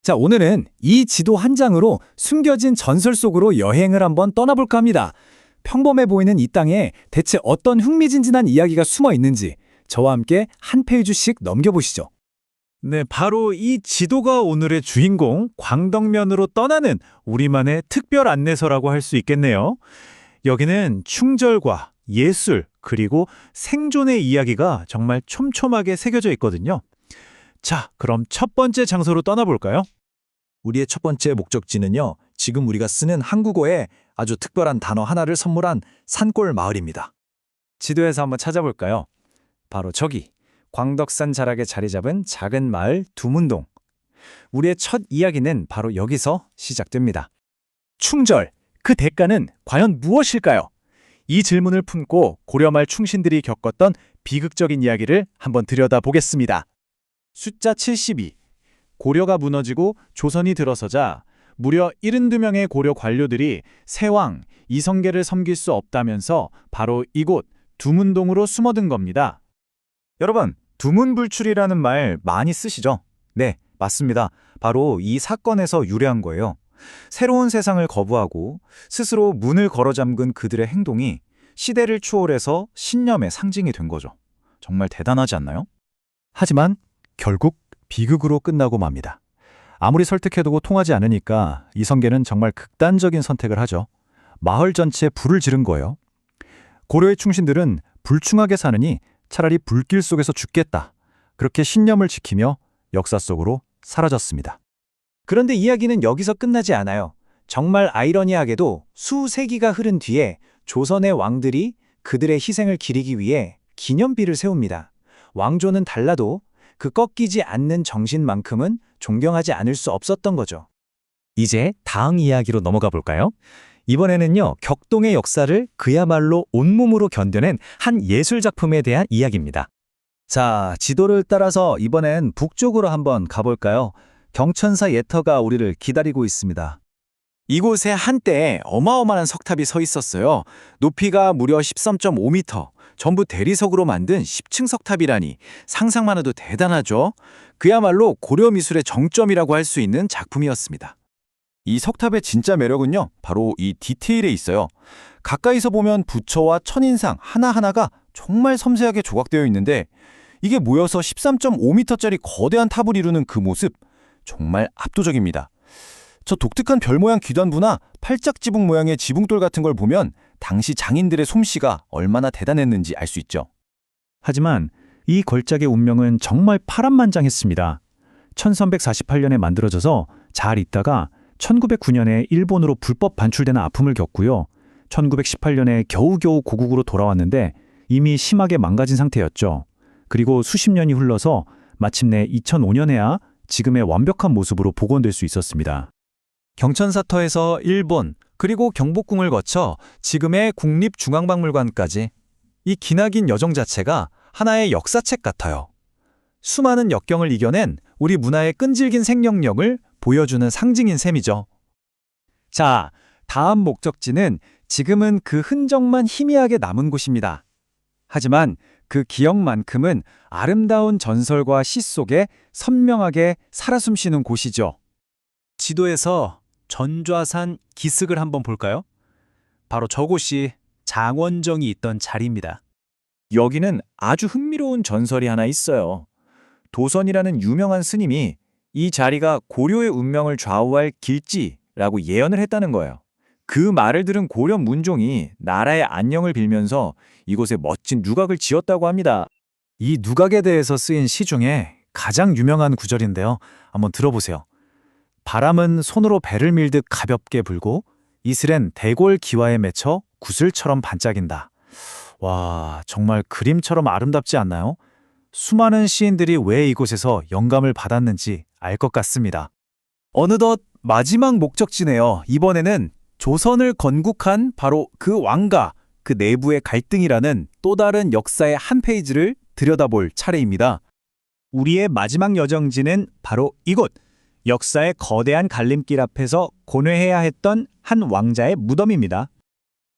자, 오늘은 이 지도 한 장으로 숨겨진 전설 속으로 여행을 한번 떠나볼까 합니다. 평범해 보이는 이 땅에 대체 어떤 흥미진진한 이야기가 숨어 있는지 저와 함께 한 페이지씩 넘겨보시죠. 네, 바로 이 지도가 오늘의 주인공 광덕면으로 떠나는 우리만의 특별 안내서라고 할 수 있겠네요. 여기는 충절과 예술 그리고 생존의 이야기가 정말 촘촘하게 새겨져 있거든요. 자, 그럼 첫 번째 장소로 떠나볼까요? 우리의 첫 번째 목적지는요, 지금 우리가 쓰는 한국어에 아주 특별한 단어 하나를 선물한 산골 마을입니다. 지도에서 한번 찾아볼까요? 바로 저기 광덕산 자락에 자리 잡은 작은 마을 두문동. 우리의 첫 이야기는 바로 여기서 시작됩니다. 충절, 그 대가는 과연 무엇일까요? 이 질문을 품고 고려말 충신들이 겪었던 비극적인 이야기를 한번 들여다보겠습니다. 숫자 72. 고려가 무너지고 조선이 들어서자 무려 72명의 고려 관료들이 세왕 이성계를 섬길 수 없다면서 바로 이곳 두문동으로 숨어든 겁니다. 여러분, 두문불출이라는 말 많이 쓰시죠? 네, 맞습니다. 바로 이 사건에서 유래한 거예요. 새로운 세상을 거부하고 스스로 문을 걸어 잠근 그들의 행동이 시대를 추월해서 신념의 상징이 된 거죠. 정말 대단하지 않나요? 하지만 결국 비극으로 끝나고 맙니다. 아무리 설득해도 통하지 않으니까 이성계는 정말 극단적인 선택을 하죠. 마을 전체에 불을 지른 거예요. 고려의 충신들은 불충하게 사느니 차라리 불길 속에서 죽겠다. 그렇게 신념을 지키며 역사 속으로 사라졌습니다. 그런데 이야기는 여기서 끝나지 않아요. 정말 아이러니하게도 수세기가 흐른 뒤에 조선의 왕들이 그들의 희생을 기리기 위해 기념비를 세웁니다. 왕조는 달라도 그 꺾이지 않는 정신만큼은 존경하지 않을 수 없었던 거죠. 이제 다음 이야기로 넘어가 볼까요? 이번에는요, 격동의 역사를 그야말로 온몸으로 견뎌낸 한 예술작품에 대한 이야기입니다. 자, 지도를 따라서 이번엔 북쪽으로 한번 가볼까요? 경천사 예터가 우리를 기다리고 있습니다. 이곳에 한때 어마어마한 석탑이 서 있었어요. 높이가 무려 13.5m, 전부 대리석으로 만든 10층 석탑이라니 상상만 해도 대단하죠? 그야말로 고려 미술의 정점이라고 할 수 있는 작품이었습니다. 이 석탑의 진짜 매력은요, 바로 이 디테일에 있어요. 가까이서 보면 부처와 천인상 하나하나가 정말 섬세하게 조각되어 있는데 이게 모여서 13.5m짜리 거대한 탑을 이루는 그 모습, 정말 압도적입니다. 저 독특한 별 모양 귀단부나 팔짝지붕 모양의 지붕돌 같은 걸 보면 당시 장인들의 솜씨가 얼마나 대단했는지 알 수 있죠. 하지만 이 걸작의 운명은 정말 파란만장했습니다. 1348년에 만들어져서 잘 있다가 1909년에 일본으로 불법 반출되는 아픔을 겪고요. 1918년에 겨우겨우 고국으로 돌아왔는데 이미 심하게 망가진 상태였죠. 그리고 수십 년이 흘러서 마침내 2005년에야 지금의 완벽한 모습으로 복원될 수 있었습니다. 경천사터에서 일본, 그리고 경복궁을 거쳐 지금의 국립중앙박물관까지 이 기나긴 여정 자체가 하나의 역사책 같아요. 수많은 역경을 이겨낸 우리 문화의 끈질긴 생명력을 보여주는 상징인 셈이죠. 자, 다음 목적지는 지금은 그 흔적만 희미하게 남은 곳입니다. 하지만 그 기억만큼은 아름다운 전설과 시 속에 선명하게 살아 숨쉬는 곳이죠. 지도에서 전좌산 기슭을 한번 볼까요? 바로 저곳이 장원정이 있던 자리입니다. 여기는 아주 흥미로운 전설이 하나 있어요. 도선이라는 유명한 스님이 이 자리가 고려의 운명을 좌우할 길지라고 예언을 했다는 거예요. 그 말을 들은 고려 문종이 나라의 안녕을 빌면서 이곳에 멋진 누각을 지었다고 합니다. 이 누각에 대해서 쓰인 시 중에 가장 유명한 구절인데요. 한번 들어보세요. 바람은 손으로 배를 밀듯 가볍게 불고 이슬엔 대골 기와에 맺혀 구슬처럼 반짝인다. 와, 정말 그림처럼 아름답지 않나요? 수많은 시인들이 왜 이곳에서 영감을 받았는지 알 것 같습니다. 어느덧 마지막 목적지네요. 이번에는 조선을 건국한 바로 그 왕가, 그 내부의 갈등이라는 또 다른 역사의 한 페이지를 들여다볼 차례입니다. 우리의 마지막 여정지는 바로 이곳, 역사의 거대한 갈림길 앞에서 고뇌해야 했던 한 왕자의 무덤입니다.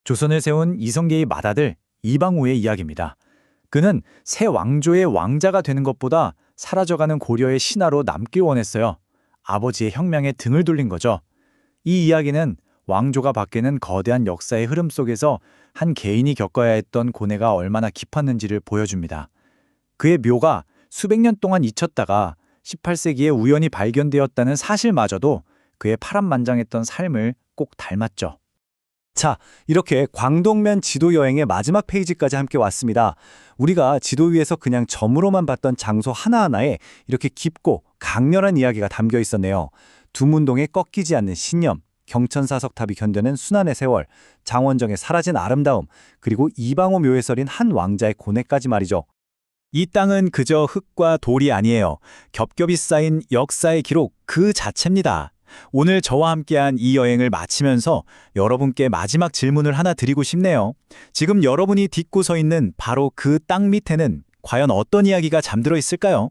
조선을 세운 이성계의 맏아들 이방우의 이야기입니다. 그는 새 왕조의 왕자가 되는 것보다 사라져가는 고려의 신하로 남길 원했어요. 아버지의 혁명에 등을 돌린 거죠. 이 이야기는 왕조가 바뀌는 거대한 역사의 흐름 속에서 한 개인이 겪어야 했던 고뇌가 얼마나 깊었는지를 보여줍니다. 그의 묘가 수백 년 동안 잊혔다가 18세기에 우연히 발견되었다는 사실마저도 그의 파란만장했던 삶을 꼭 닮았죠. 자, 이렇게 광동면 지도 여행의 마지막 페이지까지 함께 왔습니다. 우리가 지도 위에서 그냥 점으로만 봤던 장소 하나하나에 이렇게 깊고 강렬한 이야기가 담겨 있었네요. 두문동의 꺾이지 않는 신념, 경천사석탑이 견뎌낸 순환의 세월, 장원정의 사라진 아름다움, 그리고 이방호 묘에 서린 한 왕자의 고뇌까지 말이죠. 이 땅은 그저 흙과 돌이 아니에요. 겹겹이 쌓인 역사의 기록 그 자체입니다. 오늘 저와 함께한 이 여행을 마치면서 여러분께 마지막 질문을 하나 드리고 싶네요. 지금 여러분이 딛고 서 있는 바로 그 땅 밑에는 과연 어떤 이야기가 잠들어 있을까요?